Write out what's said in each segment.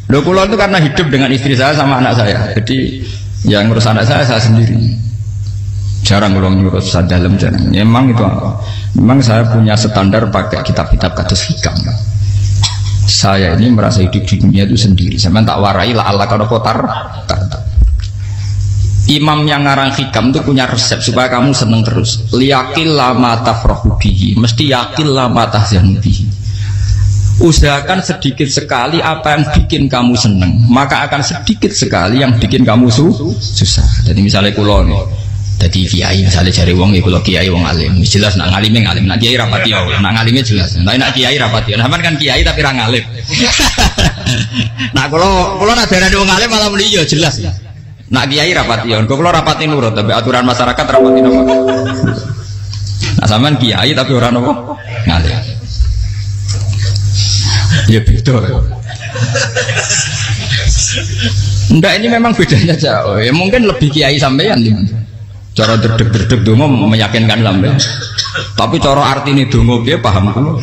Loh kula itu karena hidup dengan istri saya sama anak saya. Jadi yang ngurus anak saya sendiri. Jarang kula ngurus dalam jarang. Ya, memang itu memang saya punya standar pakai kitab-kitab kados hikam. Saya ini merasa hidup di dunia itu sendiri. Saya tak warai la Allah kalau kotar. Imam yang ngarang hikam itu punya resep supaya kamu seneng terus. Liyakil lama tafrahu bihi, mesti yakil lama tahzanu bihi. Usahakan sedikit sekali apa yang bikin kamu seneng, maka akan sedikit sekali yang bikin kamu susah. Jadi misalnya kulo nih, jadi kiai misalnya cari wong, ya kulo kiai wong alim, jelas nak ngalim, nak kiai rapati ya, nak ngalimnya jelas. Nak kiai rapati, nah kan kiai tapi ra ngalim. Nah kulo nak darah wong alim malah muni ya jelas. Nak kiai rapati ya, kulo rapati nurut, tapi aturan masyarakat rapati nopo. Nah sampean kiai tapi orang nopo ngalim. Ya beda. Enggak, ini memang bedanya jauh. Ya mungkin lebih kiai sampean nih. Cara derdek-derdek dongo meyakinkan sampean. Tapi cara artine dongo piye paham kula.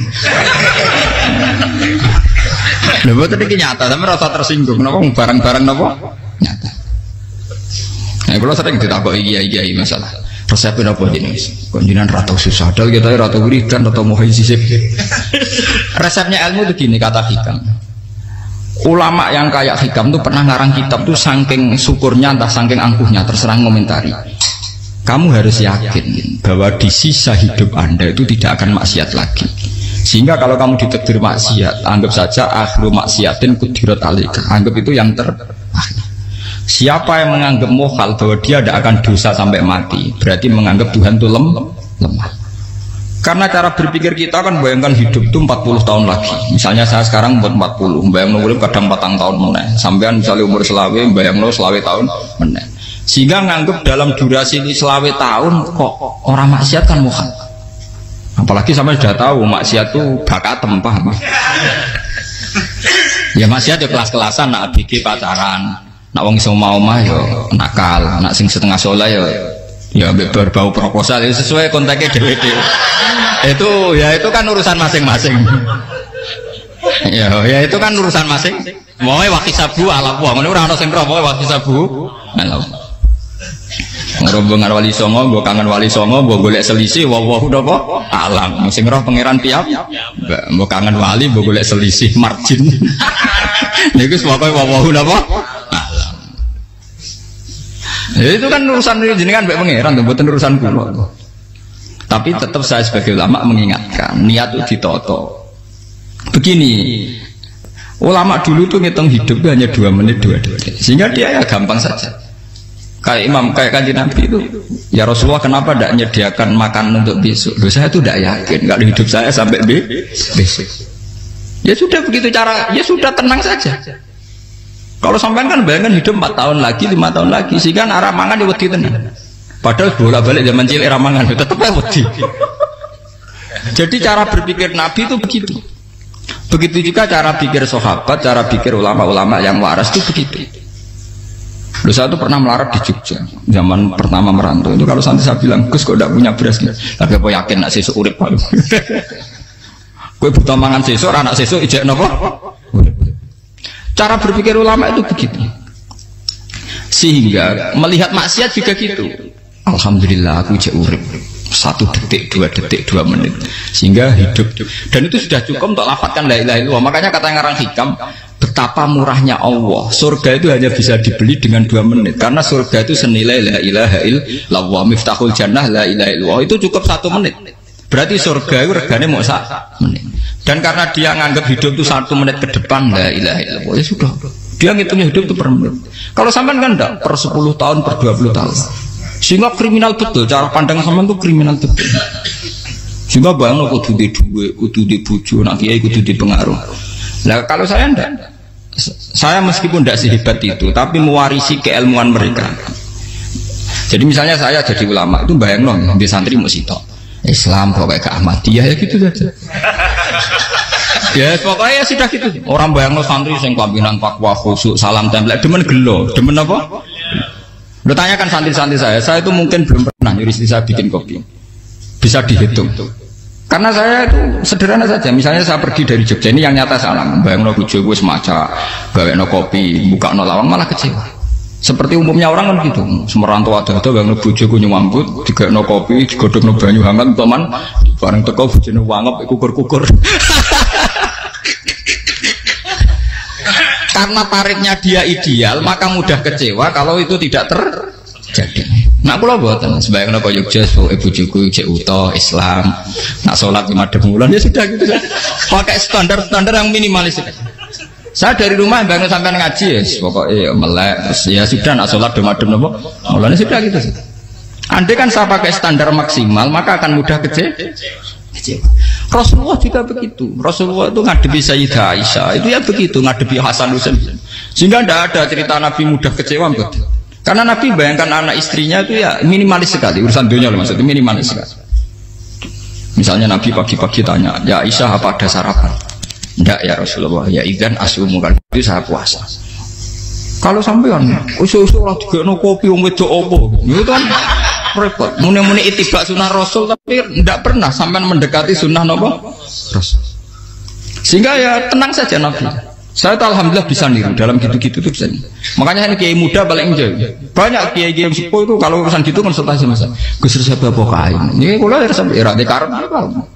Lha boten iki nyata, sampe rasa tersinggung napa barang-barang napa? Nyata. Nah, kula sering ditakoki kiai-kiai masalah. Resepnya apa jenis? Konjinan rata susah, dal kita rata wiridan atau muhaizisip. Resepnya ilmu itu gini kata hikam. Ulama yang kayak hikam tuh pernah ngarang kitab tuh saking syukurnya entah saking angkuhnya terserah ngomentari. Kamu harus yakin bahwa di sisa hidup Anda itu tidak akan maksiat lagi. Sehingga kalau kamu ditakdir maksiat, anggap saja akhru maksiatin kudirat alika. Anggap itu yang terakhir. Siapa yang menganggap mohal bahwa dia tidak akan dosa sampai mati, berarti menganggap Tuhan itu lemah. Karena cara berpikir kita kan bayangkan hidup itu 40 tahun lagi. Misalnya saya sekarang buat 40, bayang urip kadang 4 tahun meneh. Sampean misalnya umur selawe, bayang selawe tahun meneh. Sehingga nganggap dalam durasi ini selawe tahun kok orang maksiat kan mohal. Apalagi sampai sudah tahu maksiat itu bakatem, paham? Ya maksiat ya kelas-kelasan, nak bikin pacaran. Nak wong iso omah yo nakal, nak sing setengah soleh ya berbau proposal ya sesuai kontaknya DPD. Itu kan urusan masing-masing. Ya itu kan urusan masing. Mau waktu sabu ala wong ngene ora ono sing roh waktu sabu. Ala. Rombongan wali songo, mbok kangen wali songo, mbok golek selisih wawahu napa? Alam. Sing roh pangeran tiap. Mbok kangen wali, mbok golek selisih margin. Niku pokoke wawahu napa? Ya, itu kan urusan jenengan mbek pangeran, mboten urusan kula. Tapi tetap saya sebagai ulama mengingatkan, niat itu ditoto. Begini, ulama dulu tuh ngitung hidup itu hanya 2 menit 2 detik, sehingga dia ya gampang saja. Kayak imam, kayak kanjeng Nabi itu, ya Rasulullah kenapa tidak menyediakan makan untuk besok? Loh, saya itu tidak yakin, nggak ada hidup saya sampai besok. Ya sudah begitu cara, ya sudah tenang saja. Kalau sampean kan bayangkan hidup 4 tahun lagi, 5 tahun lagi, sehingga arah mangan ya wedi tenan. Padahal bolak-balik zaman cilik arah mangan tetep ae wedi. Jadi cara berpikir Nabi itu begitu. Begitu juga cara pikir sahabat, cara pikir ulama-ulama yang waras itu begitu. Loh, saya itu pernah melarat di Jogja zaman pertama merantau itu. Kalau nanti saya bilang, Gus kok tidak punya beras gitu, tapi apa yakin nak sesuk urip baru. Kowe butuh mangan sesuk, anak sesuk ijek napa? Cara berpikir ulama itu begitu. Sehingga melihat maksiat juga gitu. Alhamdulillah aku ijek urip 1 detik, 2 detik, 2 menit. Sehingga hidup. Dan itu sudah cukup untuk lafadzkan la ilaha illallah. Makanya kata yang ngarang hikam, betapa murahnya Allah. Surga itu hanya bisa dibeli dengan 2 menit. Karena surga itu senilai la ilaha illallah. Miftahul jannah la ilaha illallah. Itu cukup 1 menit. Berarti surga itu regane mau 1 menit. Dan karena dia nganggap hidup itu 1 menit ke depan la ilaha illallah, ya sudah. Dia ngitungnya hidup itu per menit. Kalau sampean kan enggak, per 10 tahun, per 20 tahun. Sehingga kriminal betul, cara pandang sampean itu kriminal betul. Sehingga bayang kudu di duwe, kudu di bojo, nak kiai kudu di pengaruh. Nah kalau saya enggak. Saya meskipun tidak sehebat itu, tapi mewarisi keilmuan mereka. Jadi misalnya saya jadi ulama itu bayang dong, di santri musito Islam pokoknya ke Ahmadiyah ya gitu saja. Ya pokoknya ya sudah gitu. Orang bayang santri sing kelambinan takwa khusyuk salam tempel demen gelo, demen apa? Udah tanyakan santri-santri saya itu mungkin belum pernah nyuri istri saya bikin kopi. Bisa dihitung. Karena saya itu sederhana saja. Misalnya saya pergi dari Jogja, ini yang nyata salah. Bayangno bojoku wis maca, gawekno kopi, bukakno lawang malah kecewa. Seperti umumnya orang kan gitu. Semerantau ada bayangno bojoku nyuambut, digawekno kopi, digodhogno banyu hangat, teman bareng teko bojone wangep kukur-kukur. Karena tarifnya dia ideal, maka mudah kecewa kalau itu tidak terjadi. Nak kula mboten, sembayang napa Jogja ibu juku cek utuh Islam. Nak salat 5 bulan ya sudah gitu. Pakai standar-standar yang minimalis. Saya dari rumah bangun sampai ngaji ya, pokoknya melek terus ya sudah nak salat demadem napa. Mulane sudah gitu. Andai kan saya pakai standar maksimal, maka akan mudah kecewa. Rasulullah juga begitu. Rasulullah itu ngadepi Sayyidah Aisyah itu ya begitu, ngadepi Hasan Husain. Sehingga tidak ada cerita Nabi mudah kecewa betul. Karena Nabi bayangkan anak istrinya itu ya minimalis sekali, urusan dunia loh maksudnya minimalis sekali. Misalnya Nabi pagi-pagi tanya, ya Aisyah apa ada sarapan? Enggak ya Rasulullah, ya idzan asumu kan itu saya puasa. Kalau sampean usul-usul ora digekno kopi wong wedok opo? Itu kan repot. Muni-muni itibak sunnah Rasul tapi tidak pernah sampean mendekati sunnah napa? Rasul. Sehingga ya tenang saja Nabi. Saya tuh alhamdulillah bisa niru dalam gitu-gitu tuh bisa. Makanya ini kiai muda paling jauh. Banyak kiai-kiai yang sepuh itu kalau urusan gitu konsultasi masa. Gus resep apa kain? Ini kula resep era dekaran apa?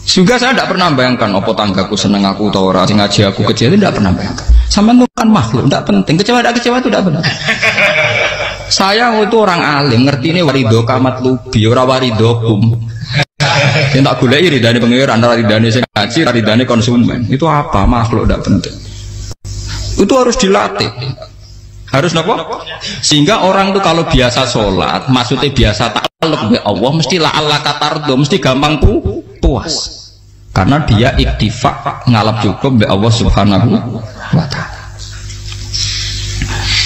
Juga saya tidak pernah bayangkan opo tanggaku seneng aku atau orang sing ngaji aku kecewa, tidak pernah bayangkan. Sampai itu kan makhluk, tidak penting. Kecewa itu tidak benar. Saya itu orang alim, ngerti ini warido kamat lubi, ora warido kum. Yang tak gulai ridane pengiran, ridane sing ngaji, ridane konsumen. Itu apa? Makhluk tidak penting. Itu harus dilatih. Harus apa? Sehingga orang itu kalau biasa sholat, maksudnya biasa takluk be Allah, mesti la Allah katardo, mesti gampang puas. Karena dia iktifak ngalap cukup be Allah Subhanahu wa ta'ala.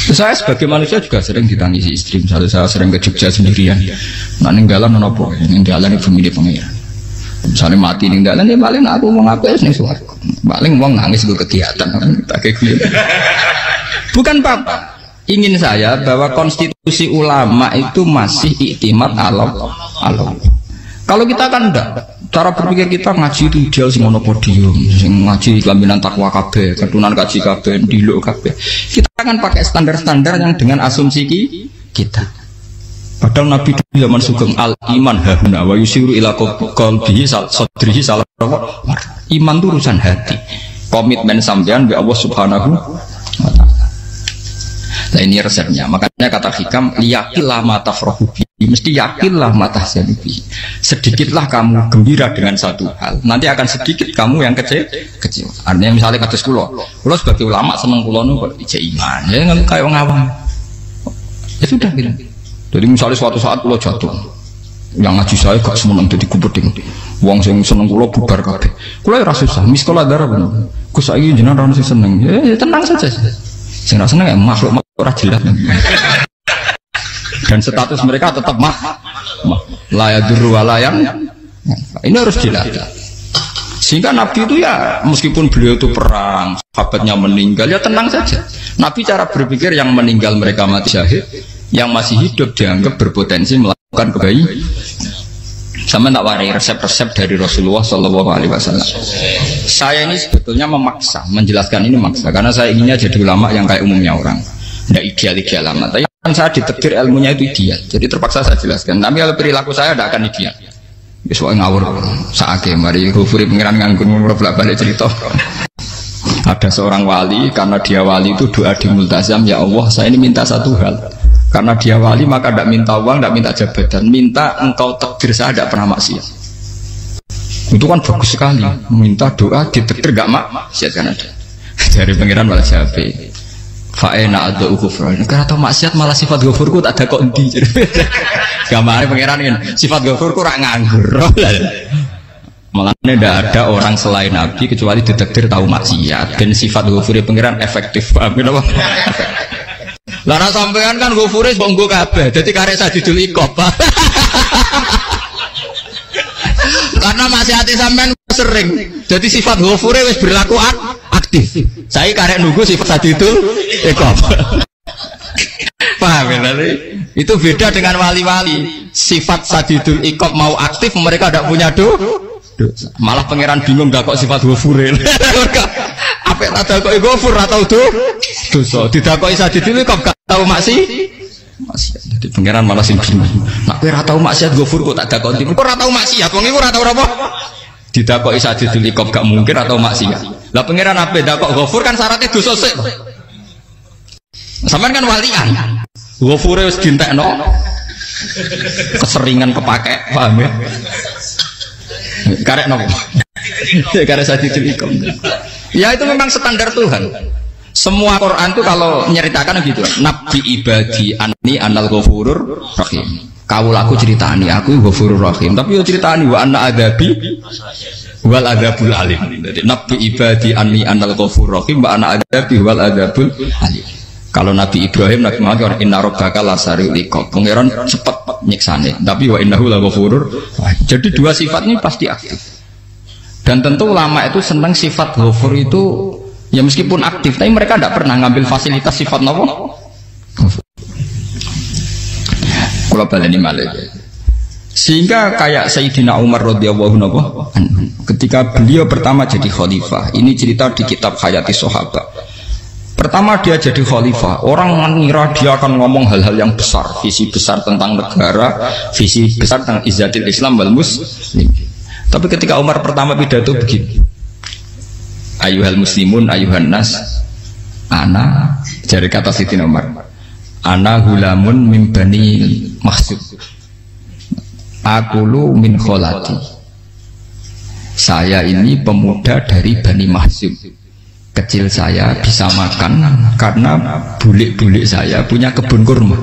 Saya sebagai manusia juga sering ditangisi istri. Misalnya saya sering ke Jogja sendirian. Nah ninggalan nopo, ninggalan ibu milih pengiran. Misalnya mati ninggalan ya paling aku mau ngapain nih suaraku. Paling mau nangis gue kegiatan. Bukan apa. Ingin saya bahwa konstitusi ulama itu masih iktimat Allah. Kalau kita kan enggak. Cara berpikir kita ngaji itu ideal sing ono podium, sing ngaji kelaminan takwa kabeh, ketunan kaji kabeh, diluk kabeh. Kita akan pakai standar-standar yang dengan asumsi kita. Padahal Nabi zaman sugeng al iman hahuna wa yusiru ila qalbihi sadrihi salah. Iman itu urusan hati. Komitmen sampean be Allah Subhanahu wa ta'ala. Nah ini resepnya. Makanya kata hikam yakinlah mata frohubi, mesti yakinlah mata zanibi. Sedikitlah kamu gembira dengan satu hal, nanti akan sedikit kamu yang kecewa. Artinya misalnya kata kulo sebagai ulama seneng kulo nu ijek iman, ya nggak kayak ngawang. Ya sudah bilang. Jadi misalnya suatu saat kulo jatuh, yang ngaji saya gak semeneng jadi kubeting. Wong sing seneng kulo bubar kabeh. Kulo ora susah, miskola darah bener. Gus saiki jenengan ora sing seneng. Ya tenang saja. Sing ora seneng ya makhluk ora jelas. Dan status mereka tetap la yadurru wa la yang. Ini harus jelas. Sehingga Nabi itu ya meskipun beliau itu perang, sahabatnya meninggal ya tenang saja. Nabi cara berpikir yang meninggal mereka mati syahid, yang masih hidup dianggap berpotensi melakukan kebaikan. Sama tak warai resep-resep dari Rasulullah Shallallahu Alaihi Wasallam. Saya ini sebetulnya memaksa, menjelaskan ini maksa, karena saya inginnya jadi ulama yang kayak umumnya orang, tidak ideal lama. Tapi kan saya ditakdir ilmunya itu ideal, jadi terpaksa saya jelaskan. Tapi kalau perilaku saya tidak akan ideal. Soal ngawur, saake mari Ghafuri pengiran nganggur balik cerita. Ada seorang wali, karena dia wali itu doa di multazam, ya Allah saya ini minta satu hal. Karena dia wali maka tidak minta uang, tidak minta jabatan, minta engkau takdir saya tidak pernah maksiat. Itu kan bagus sekali, minta doa ditakdir gak maksiat kan ada. Dari pengiran malah Syafi'i. Fa'ena ada ghufran. Karena tahu maksiat malah sifat ghafurku tak ada kok di. Gambarnya pengiran ini sifat ghafurku rak nganggur. Malah tidak ada orang selain Nabi kecuali ditakdir tahu maksiat dan sifat ghafuri pengiran efektif. Paham apa? Lara sampean kan Ghafuri bonggo kabeh, dadi karek sadidul ikop. Karena maksiate sampean sering. Jadi sifat Ghafuri wis berlaku aktif. Saya karek nunggu sifat sadidul ikop. Paham ya? Itu beda dengan wali-wali. Sifat sadidul iqab mau aktif, mereka tidak punya dosa. Malah pangeran bingung gak kok sifat ghafuril. Apa tak kok ghafur atau dosa. Didakoki sadidul iqab gak tahu maksiat. Jadi pangeran malah sing bingung. Nak kowe ora tau maksiat ghafur kok tak dakoki. Kok ora tau maksiat, wong iku ora tau apa? Didakoki sadidul iqab gak mungkin atau maksiat. Lah pangeran ape dakok ghafur kan syaratnya dosa sik. Sampeyan kan walian. Ghafure wis dintekno. Keseringan kepake, paham ya? Karek nopo? Karek sadidul iqab. Ya itu memang standar Tuhan. Semua Quran itu kalau nyeritakan gitu. Nabi ibadi anni anal ghafurur rahim. Kawulaku ceritani aku ghafurur rahim. Tapi yo ceritani wa anna adabi wal adabul alim. Jadi nabi ibadi anni anal ghafurur rahim wa anna adabi wal adabul alim. Kalau Nabi Ibrahim, Nabi Muhammad, inna rabbaka lasari'ul iqab. Pangeran cepat nyiksane. Tapi wa innahu laghafurur. Jadi dua sifat ini pasti aktif. Dan tentu ulama itu senang sifat ghafur itu ya meskipun aktif, tapi mereka tidak pernah ngambil fasilitas sifat nopo. Kalau baleni malih. Sehingga kayak Sayyidina Umar radhiyallahu anhu ketika beliau pertama jadi khalifah. Ini cerita di kitab Hayati Sahabat. Pertama dia jadi khalifah, orang mengira dia akan ngomong hal-hal yang besar, visi besar tentang negara, visi besar tentang izzatil Islam wal muslim. Tapi ketika Umar pertama pidato begini, ayuhal muslimun ayuhan nas, ana, dari kata Sayyidina Umar, ana hulamun min bani Mahsud, akulu min kholati, saya ini pemuda dari Bani Mahsud. Kecil saya bisa makan karena bulik-bulik saya punya kebun kurma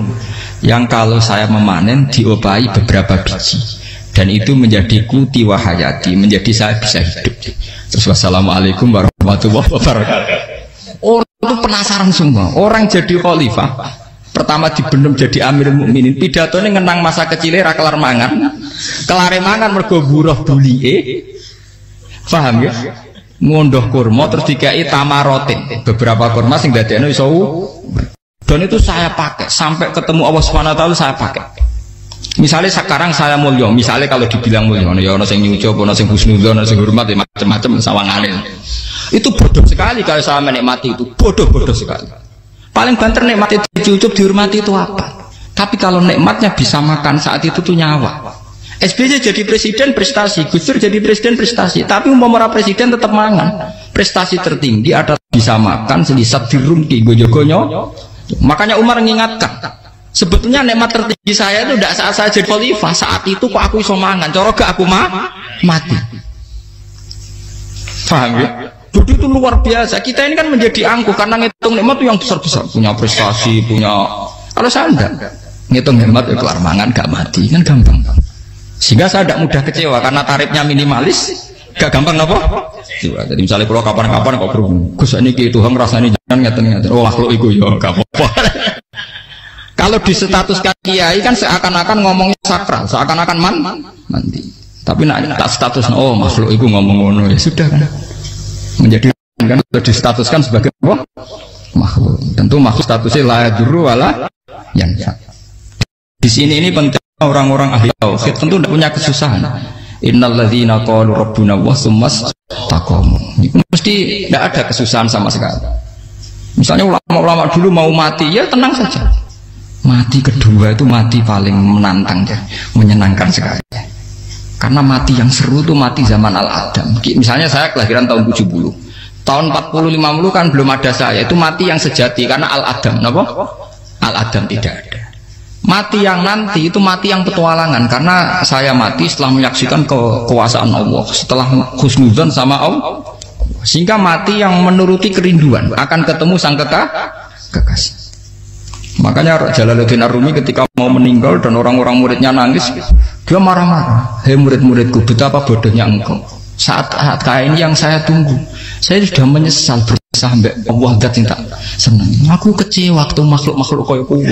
yang kalau saya memanen diopahi beberapa biji dan itu menjadi kuti wahayati, menjadi saya bisa hidup. Terus wassalamualaikum warahmatullahi wabarakatuh. Orang itu penasaran semua. Orang jadi khalifah pertama dibenem jadi Amirul Mukminin, pidatonya ngenang masa kecilnya ra kelar mangan, kelare mangan mergo buruh bulike. Paham ya? Ngondoh kurma terus dikai tamarotin, beberapa kurma sing dadekno iso. Dan itu saya pakai sampai ketemu Allah Subhanahu wa taala, saya pakai. Misalnya sekarang saya mulya, misalnya kalau dibilang mulya ya ana sing nyucup, ana sing husnudzon, ana sing hormat, macam-macam sawangane. Itu bodoh sekali kalau saya menikmati itu, bodoh sekali. Paling banter nikmati dicucup, dihormati itu apa? Tapi kalau nikmatnya bisa makan saat itu tuh nyawa. SBY jadi presiden prestasi, Gus Dur jadi presiden prestasi, tapi umpama presiden tetap mangan. Prestasi tertinggi ada bisa makan selisat dirumki gojogonyo. Makanya Umar mengingatkan, sebetulnya nikmat tertinggi saya itu tidak saat saya jadi khalifah, saat itu kok aku iso mangan, cara gak aku mati. Paham ya? Jadi itu luar biasa. Kita ini kan menjadi angkuh karena ngitung nikmat itu yang besar-besar, punya prestasi, punya. Kalau saya enggak ngitung nikmat itu kelar mangan gak mati, kan gampang. Sehingga saya tidak mudah kecewa karena tarifnya minimalis, gak gampang apa? Jadi misalnya kalau kapan-kapan kok berhubung, Gus ini Tuhan rasanya jangan ngeten-ngeten. Oh makhluk itu ya gak apa-apa. Kalau di status kiai kan seakan-akan ngomongnya sakral, seakan-akan mandi. Tapi nak tak status, oh makhluk itu ngomong-ngomong ya sudah kan. Menjadi kan sudah distatuskan sebagai apa? Makhluk. Tentu makhluk statusnya la yadurru wala yanfa. Di sini ini penting. Orang-orang ahli tauhid tentu tidak punya kesusahan. Innalladzina qalu rabbuna wa tsummas taqamu. Mesti tidak ada kesusahan sama sekali. Misalnya ulama-ulama dulu mau mati ya tenang saja. Mati kedua itu mati paling menantang ya, menyenangkan sekali. Karena mati yang seru itu mati zaman Al-Adam. Misalnya saya kelahiran tahun 70. Tahun 40-50 kan belum ada saya. Itu mati yang sejati karena Al-Adam. Kenapa? Al-Adam tidak ada. Mati yang nanti itu mati yang petualangan karena saya mati setelah menyaksikan kekuasaan Allah, setelah husnudzon sama Allah, sehingga mati yang menuruti kerinduan akan ketemu sang kekasih. Makanya Jalaluddin Ar-Rumi ketika mau meninggal dan orang-orang muridnya nangis, dia marah-marah. Hei murid-muridku, betapa bodohnya engkau. Saat kayak ini yang saya tunggu, saya sudah menyesal sampai Allah dat cinta senang. Aku kecewa waktu makhluk-makhluk koyo kowe.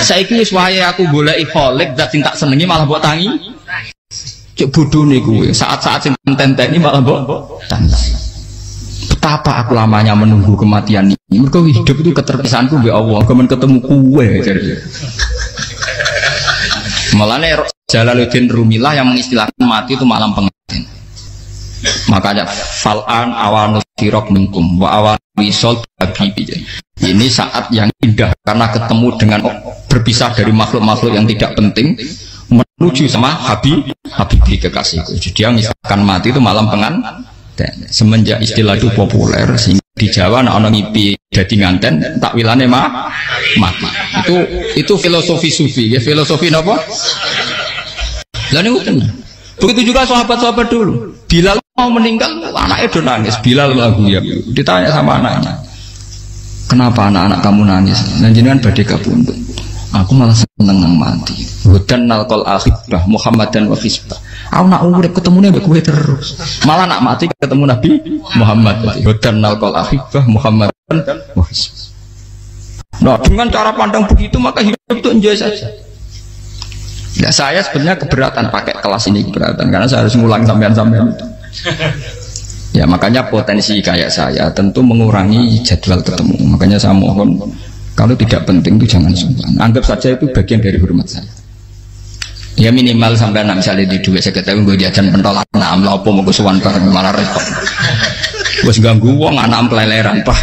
Saiki wis wayahe aku goleki kholik dat cinta senengi malah mbok tangi. Cek bodone kowe. Saat-saat sing tenteni malah mbok tangi. Betapa aku lamanya menunggu kematian ini. Mergo hidup itu keterpisahanku mbek Allah, kemen ketemu kowe. Malane Jalaluddin Rumilah yang mengistilahkan mati itu malam pengantin. Makanya fal'an awanus tirok minkum wa awan wisol habibi. Ini saat yang indah karena ketemu dengan berpisah dari makhluk-makhluk yang tidak penting menuju sama Habibi kekasihku. Jadi dia mengistilahkan mati itu malam pengantin. Semenjak istilah itu populer sehingga di Jawa anak orang ngipi jadi nganten takwilane mati. Itu filosofi sufi ya, filosofi apa? Lah niku tenan. Begitu juga sahabat-sahabat dulu. Bilal mau meninggal, anaknya udah nangis. Bilal lagu ya. Ditanya sama anaknya, kenapa anak-anak kamu nangis? Dan jenengan badhe kabundut. Aku malah seneng nang mati. Hudan nalqal akhibah Muhammadan wa hisbah. Aku nak urip ketemune mbek kowe terus. Malah nak mati ketemu Nabi Muhammad. Hudan nalqal akhibah Muhammadan wa hisbah. Nah, dengan cara pandang begitu maka hidup itu enjoy saja. Nah, saya sebenarnya keberatan pakai kelas ini, keberatan karena saya harus ngulang sampean-sampean itu. Ya makanya potensi kayak saya tentu mengurangi jadwal ketemu. Makanya saya mohon kalau tidak penting itu jangan sungkan. Anggap saja itu bagian dari hormat saya. Ya minimal sampai misalnya di duit saya ketahui gue jajan pentolan amla apa mau kesuwan bareng malah repot. Gue ganggu uang anak keleleran pak.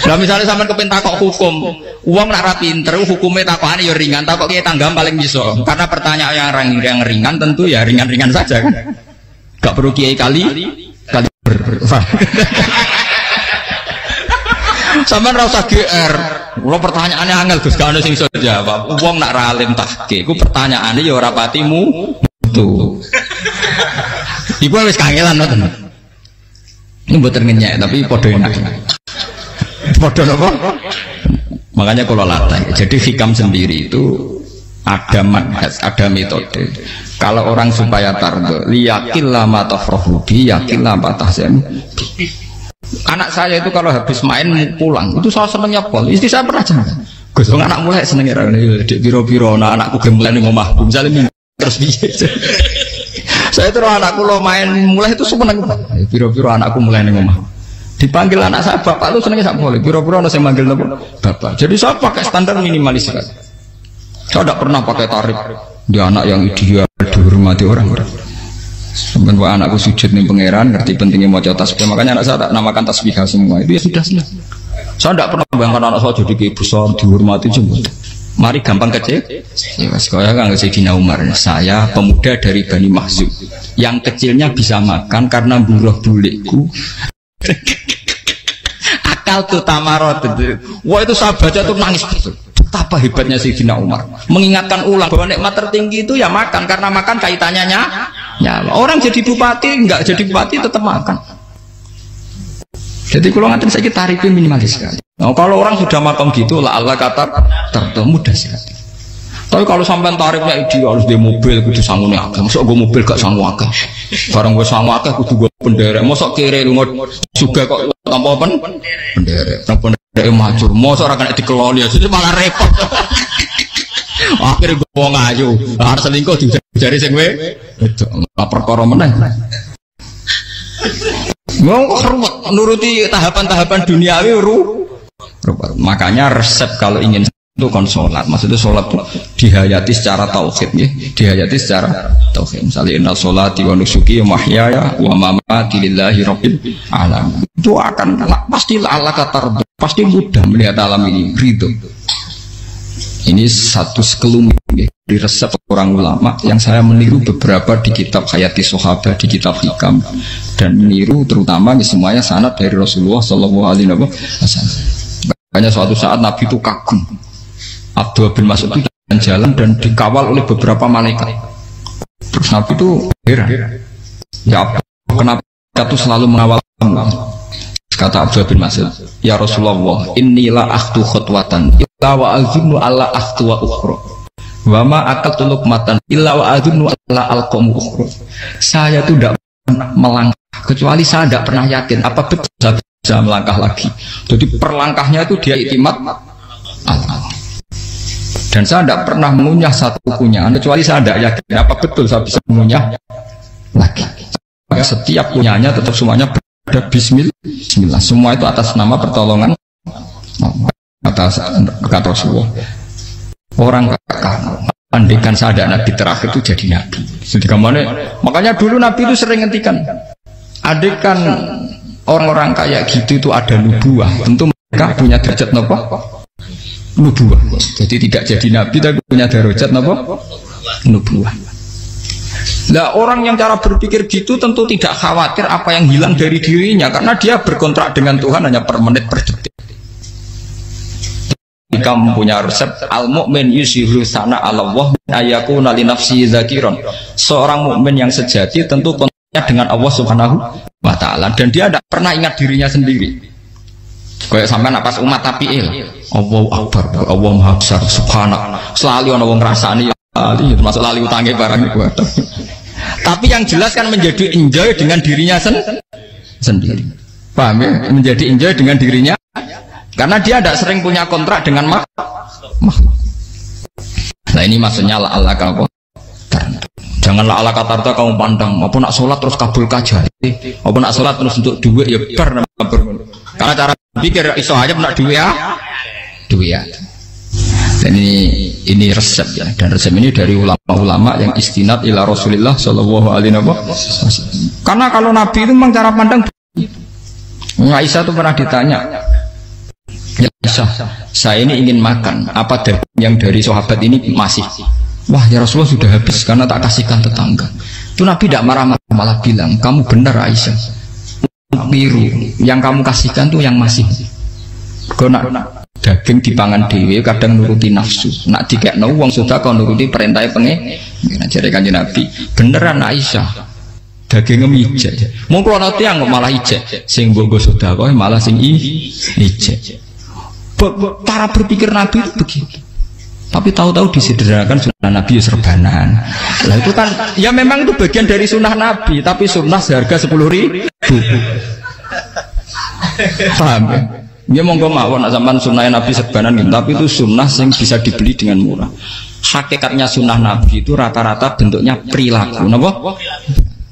Nah misalnya sampai kepentak kok hukum, uang nak rapi pinter, hukumnya takokan ya ringan, takok kita tanggam paling bisa. Karena pertanyaan yang ringan tentu ya ringan-ringan saja kan. Gak perlu kiai kali ber. Sampeyan ora usah GR. Kula pertanyaannya angel Gus, gak ono sing iso jawab. Wong nak ra alim tahke, iku pertanyaane ya ora patimu. Tuh. Iku wis kangelan ngoten. Ini mboten ngenyek tapi padha enak. Padha napa? Makanya kalau latih. Jadi hikam sendiri itu ada manhaj, ada metode. Kalau orang supaya tardo, liyakil lama tafrohubi, yakil lama tahsen. Anak saya itu kalau habis main pulang, itu saya senengnya pol. Istri saya pernah jangan. Gus, anak mulai senengnya di biro-biro, anakku gemulai nih ngomah. Misalnya terus biasa. Saya terus anakku lo main mulai itu seneng. Biro-biro anakku mulai nih ngomah. Dipanggil anak saya bapak itu senengnya tak boleh. Biro-biro ada yang manggil bapak. Jadi saya pakai standar minimalis. Saya tidak pernah pakai tarif. Dia anak yang ideal dihormati orang-orang. Sampai anakku sujud nih pangeran, ngerti pentingnya mau tasbih. Makanya anak saya tak namakan tasbih semua. Itu ya sudah senang. Saya tidak pernah bayangkan anak saya jadi kayak besar dihormati juga. Mari gampang kecil. Ya sekolah kan Sayyidina Umar. Saya pemuda dari Bani Mahzum. Yang kecilnya bisa makan karena buruh bulikku. Akal tuh tamarot. Wah itu saya baca tuh nangis betul. Betapa hebatnya Sayyidina Umar. Mengingatkan ulang bahwa nikmat tertinggi itu ya makan, karena makan kaitannya nyawa. Orang jadi bupati, enggak jadi bupati tetap makan. Jadi kalau ngantin saya tarifnya minimalis sekali. Nah, kalau orang sudah makan gitu, lah Allah kata tertentu mudah sekali. Tapi kalau sampai tarifnya ideal harus di mobil, kudu sanggup akeh. Masuk gue mobil gak sanggup akeh. Barang gue sanggup akeh, kudu gue penderek. Masuk kiri lu juga kok tanpa penderek. Tanpa penderek macur. Masuk orang kena dikeloli, jadi malah repot. Akhirnya gue mau ngaju. Harus selingkuh dari sing we. Itu lapor perkara meneh. Mau ruwet nuruti tahapan-tahapan duniawi Makanya resep kalau ingin itu kan sholat, maksudnya sholat dihayati secara tauhid ya, dihayati secara tauhid. Misalnya inna sholati wa nusuki wa mahyaya wa mamati lillahi rabbil alamin. Itu akan pasti Allah katar, pasti mudah melihat alam ini ridho. Ini satu sekelumit ya, di resep orang ulama yang saya meniru beberapa di kitab Hayati Sahabat, di kitab Hikam, dan meniru terutama semuanya sanad dari Rasulullah Shallallahu Alaihi Wasallam. Makanya suatu saat Nabi itu kagum. Abdullah bin Mas'ud itu jalan dan dikawal oleh beberapa malaikat. Terus Nabi itu heran. Ya Abdullah, kenapa itu selalu mengawal kamu? Kata Abdullah bin Mas'ud, ya Rasulullah, inilah akhtu khutwatan illa wa azunnu alla akhtu wa ukhra wa ma akaltu luqmatan illa wa azunnu alla alqamu ukhra. Saya itu tidak pernah melangkah kecuali saya tidak pernah yakin apa betul saya bisa melangkah lagi. Jadi perlangkahnya itu dia iktimat Allah. Dan saya tidak pernah mengunyah satu kunyahan kecuali saya tidak yakin apa betul saya bisa mengunyah lagi. Setiap kunyahnya tetap semuanya ada bismillah. Semua itu atas nama pertolongan, atas kata Rasulullah. Orang andikan saya ada nabi terakhir itu jadi nabi. Jadi kemana? Makanya dulu nabi itu sering ngendikan, andikan orang-orang kayak gitu itu ada nubuah, tentu mereka punya derajat apa? Nubuah. Jadi tidak jadi nabi tapi punya derajat apa? Nubuah. Nah, orang yang cara berpikir gitu tentu tidak khawatir apa yang hilang dari dirinya, karena dia berkontrak dengan Tuhan hanya per menit per detik. Jika mempunyai resep al-mu'min yusiru sana Allah ayakuna li nafsi zakiron. Seorang mukmin yang sejati tentu kontaknya dengan Allah Subhanahu wa taala, dan dia tidak pernah ingat dirinya sendiri. Kayak sampai pas umat tapiil, Allahu Akbar, Allah Maha Besar, subhanallah. Selalu ana wong ngrasani termasuk lali utangnya barang itu. Tapi yang jelas kan menjadi enjoy dengan dirinya sendiri. Paham ya? Menjadi enjoy dengan dirinya. Karena dia tidak sering punya kontrak dengan makhluk. Nah ini maksudnya Allah kamu. Janganlah Allah kata kamu pandang. Apa nak sholat terus kabul kajar. Apa nak sholat terus untuk duit ya ber. Karena cara pikir iso aja nak duit ya. Duit ya. Dan ini resep ya. Dan resep ini dari ulama-ulama yang istinad ila Rasulillah Shallallahu Alaihi Wasallam. Karena kalau Nabi itu memang cara pandang. Aisyah itu pernah ditanya. Ya, saya ini ingin makan apa yang dari sahabat ini masih. Wah ya Rasulullah sudah habis karena tak kasihkan tetangga. Itu Nabi tidak marah-marah, malah bilang kamu benar Aisyah, biru yang kamu kasihkan tuh yang masih. Kau nak daging dipangan dewi kadang nuruti nafsu, nak dikekno wong sudah kau nuruti perintah pengen. Jadi kanjeng Nabi beneran Aisyah dagingnya ijek. Mau kalau nanti yang malah ijek, sing bogo sudah kau malah sing ijek. Cara berpikir Nabi itu begitu. Tapi tahu-tahu disederhanakan sunnah Nabi serbanan. Lah itu kan ya memang itu bagian dari sunnah Nabi, tapi sunnah seharga 10.000. Paham ya? Ya monggo mawon sampean sunnah Nabi serbanan gitu, tapi itu sunnah yang bisa dibeli dengan murah. Hakikatnya sunnah Nabi itu rata-rata bentuknya perilaku. Napa?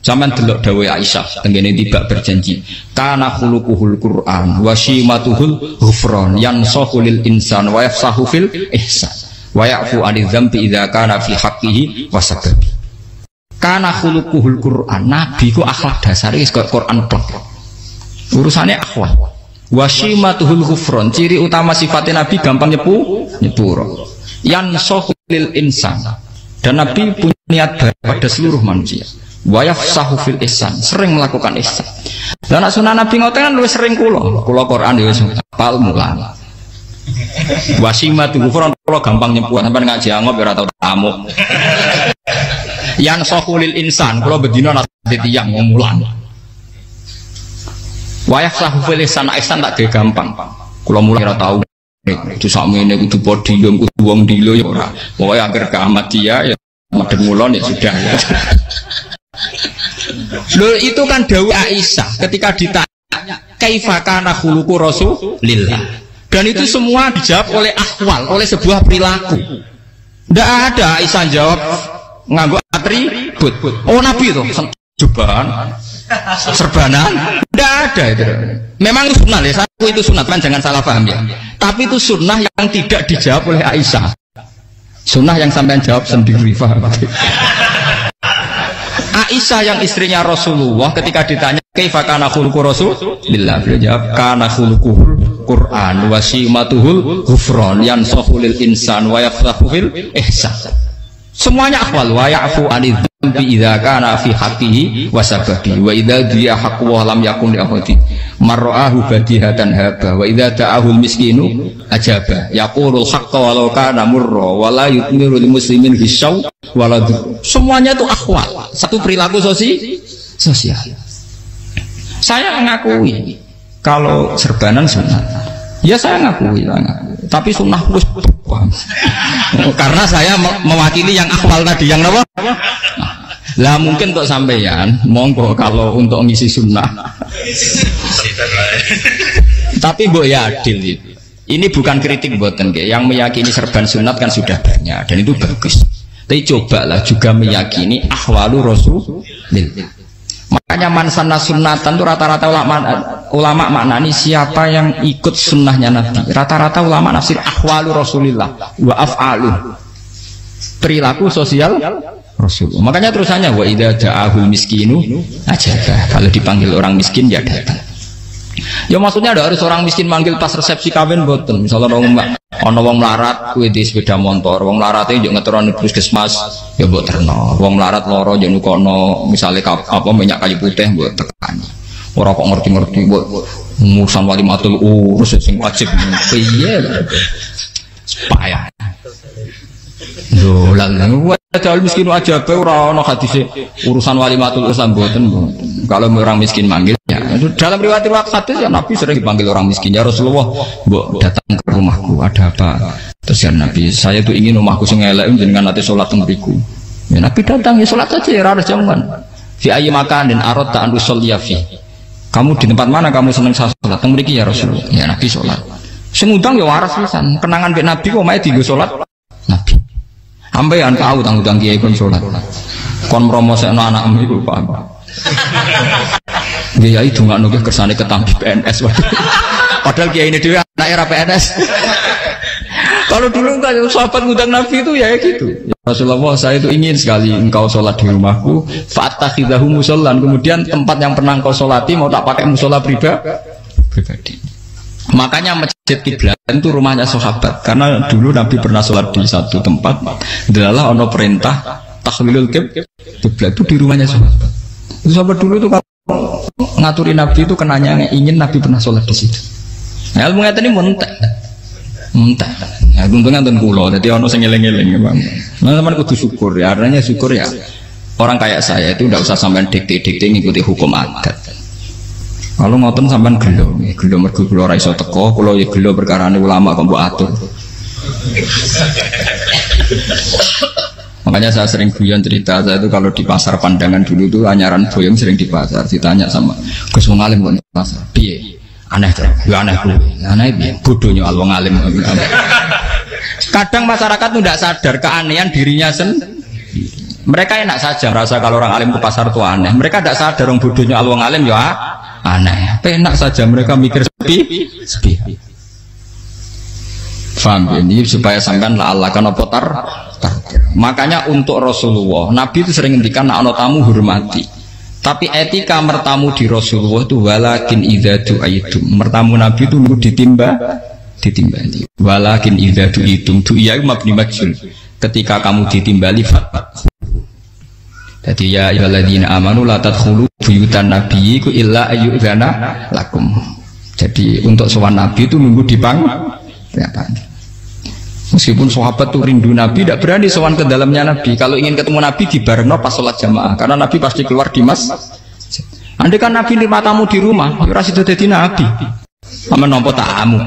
Zaman delok dawuh Aisyah tengene tiba berjanji kana khuluquhul Qur'an wa shimatuhul ghufran yansahu lil insan wa yafsahu fil ihsan wa ya'fu 'anil dzambi idza kana fi haqqihi wa sababi. Kana khuluquhul Qur'an, nabi ku akhlak dasare wis kaya Quran plek. Urusane akhlak. Wa shimatuhul ghufran, ciri utama sifatnya nabi gampang nyepuro. Yansahu lil insan. Dan nabi punya niat baik pada seluruh manusia. Wa yafsahu fil ihsan, sering melakukan ihsan. Dan sunnah Nabi ngoten kan luwih sering kula Quran ya wis hafal mulang. Wasimatu ghufran kula gampang nyebut sampean ngaji angop ora tau tamu. Yang sahulil insan kula bedina nate tiyang mulang. Wa yafsahu fil ihsan tak gampang. Kula mulang ora tau. Itu sakmene kudu podium kudu wong dilo ya ora. Pokoke akhir kiamat dia ya madhep mulon ya sudah. Loh itu kan dawuh Aisyah ketika ditanya kaifa kana khuluqu Rasulillah, dan itu semua dijawab oleh ahwal, oleh sebuah perilaku. Tidak ada Aisyah jawab nganggo atribut. Oh Nabi itu jubahan serbanan, tidak ada itu. Memang itu sunnah ya, satu itu sunnah kan, jangan salah paham ya. Tapi itu sunnah yang tidak dijawab oleh Aisyah, sunnah yang sampean jawab sendiri, paham? Aisyah yang istrinya Rasulullah ketika ditanya kaifa kana khuluqu Rasulillah, beliau jawab kana khuluquhul Qur'an wa simatuhul ghufran yansahu lil insan wa yafsahu fil ihsan. Semuanya akhwal wa ya'fu 'anil dzambi idza kana fi haqqihi wa sababi wa idza dia haqqu wa lam yakun li ahadi marra'ahu badihatan haba wa idza ta'ahul miskinu ajaba yaqulul haqqa walau kana murra wa la yutmiru lil muslimin bisaw wala. Semuanya itu akhwal, satu perilaku sosial. Saya mengakui kalau serbanan sunnah, ya saya ngakui. Tapi sunnah terus karena saya mewakili yang akhwal tadi, yang apa? Lah mungkin untuk sampeyan monggo kalau untuk ngisi sunnah. Tapi mbok ya adil itu. Ini bukan kritik mboten nggih. Yang meyakini serban sunat kan sudah banyak dan itu bagus. Tapi cobalah juga meyakini ahwalu Rasulillah. Makanya mansanna sunnatan itu rata-rata ulama maknani siapa yang ikut sunnahnya Nabi. Rata-rata ulama nafsir ahwalu Rasulillah wa af'alu, perilaku sosial Rasul. Makanya terusannya wa idza ja'ahul miskinu ajabah, kalau dipanggil orang miskin ya datang. Ya maksudnya ada harus orang miskin manggil pas resepsi kawin boten. Misalnya ono wong melarat kuwi di sepeda motor, wong melarate yo ngeteroni puskesmas ya mbok terno. Wong melarat loro yo nukono misale apa minyak kayu putih mbok tekani. Ora kok ngerti-ngerti mbok ngurusan walimatul urus sing wajib piye. Payah. Lho lalu wajal miskin aja pe ora ono hadise urusan walimatul urus mboten. Kalau orang miskin manggil ya, dalam riwayat hadis ya Nabi sering dipanggil orang miskin. Ya Rasulullah, mbok datang ke rumahku, ada apa? Terus ya Nabi, saya tuh ingin rumahku sing elek jenengan nanti sholat teng mriku. Ya Nabi datang ya sholat saja ya harus jangan. Fi ayyi makanin aradta an tusalliya fi. Kamu di tempat mana kamu seneng sholat? Teng mriki ya Rasulullah. Ya Nabi sholat. Sing ngundang ya waras pisan. Kenangan mbek Nabi kok mae dienggo sholat Nabi. Ambean tahu tanggung kiai kon sholat. Kon promosekno anakmu iku paham. Dia itu nggak nunggu kersane ketampi PNS. Padahal kiai ini dia anak era PNS. Kalau dulu kan sahabat ngundang Nabi itu ya gitu. Ya Rasulullah, saya itu ingin sekali engkau sholat di rumahku. Fa'takhidahu musollan. Kemudian tempat yang pernah engkau sholati mau tak pakai musola pribadi. Makanya masjid kiblat itu rumahnya sahabat. Karena dulu Nabi pernah sholat di satu tempat. Adalah ono perintah tahlilul kiblat itu di rumahnya sahabat. Itu sahabat dulu itu kalau ngaturin Nabi itu kenanya ingin Nabi pernah sholat di situ. Nah, ilmu ngeten ini muntah. Ya untungnya enten kula, jadi ono sing eling-eling ya, Bang. Nah, teman kudu syukur ya. Artinya syukur ya. Orang kayak saya itu tidak usah sampean dikte-dikte ngikuti hukum adat. Kalau ngoten sampean gelo mergo kula ora iso teko, kula ya gelo perkarane ulama kok mbok atur. Makanya saya sering guyon cerita, saya itu kalau di pasar Pandangan dulu tuh anyaran boyong sering di pasar, ditanya sama Gus wong alim kok di pasar, piye? Aneh tuh, ya aneh tuh, aneh piye? Bodohnya al wong alim. Kadang masyarakat tuh tidak sadar keanehan dirinya sendiri. Mereka enak saja merasa kalau orang alim ke pasar tuh aneh. Mereka tidak sadar orang bodohnya al wong alim ya aneh. Enak saja mereka mikir sepi. Faham ini supaya sampean la Allah kan apa tar. Makanya untuk Rasulullah Nabi itu sering ngendikan nek ana tamu hormati. Tapi etika mertamu di Rasulullah itu walakin idza du'aitum. Mertamu Nabi itu ditimbali. Walakin idza du'itum du'iya mabni majhul. Ketika kamu ditimbali fatwa. Jadi ya ayyuhalladzina amanu la tadkhulu buyutan nabiyyi illa ayyudzana lakum. Jadi untuk sowan Nabi itu nunggu meskipun sahabat tuh rindu Nabi, tidak berani sowan ke dalamnya Nabi. Kalau ingin ketemu Nabi di bareng pas sholat jamaah, karena Nabi pasti keluar di masjid. Andai kan Nabi nerima tamu di rumah, ora sido dadi Nabi. Sama nompo tamu.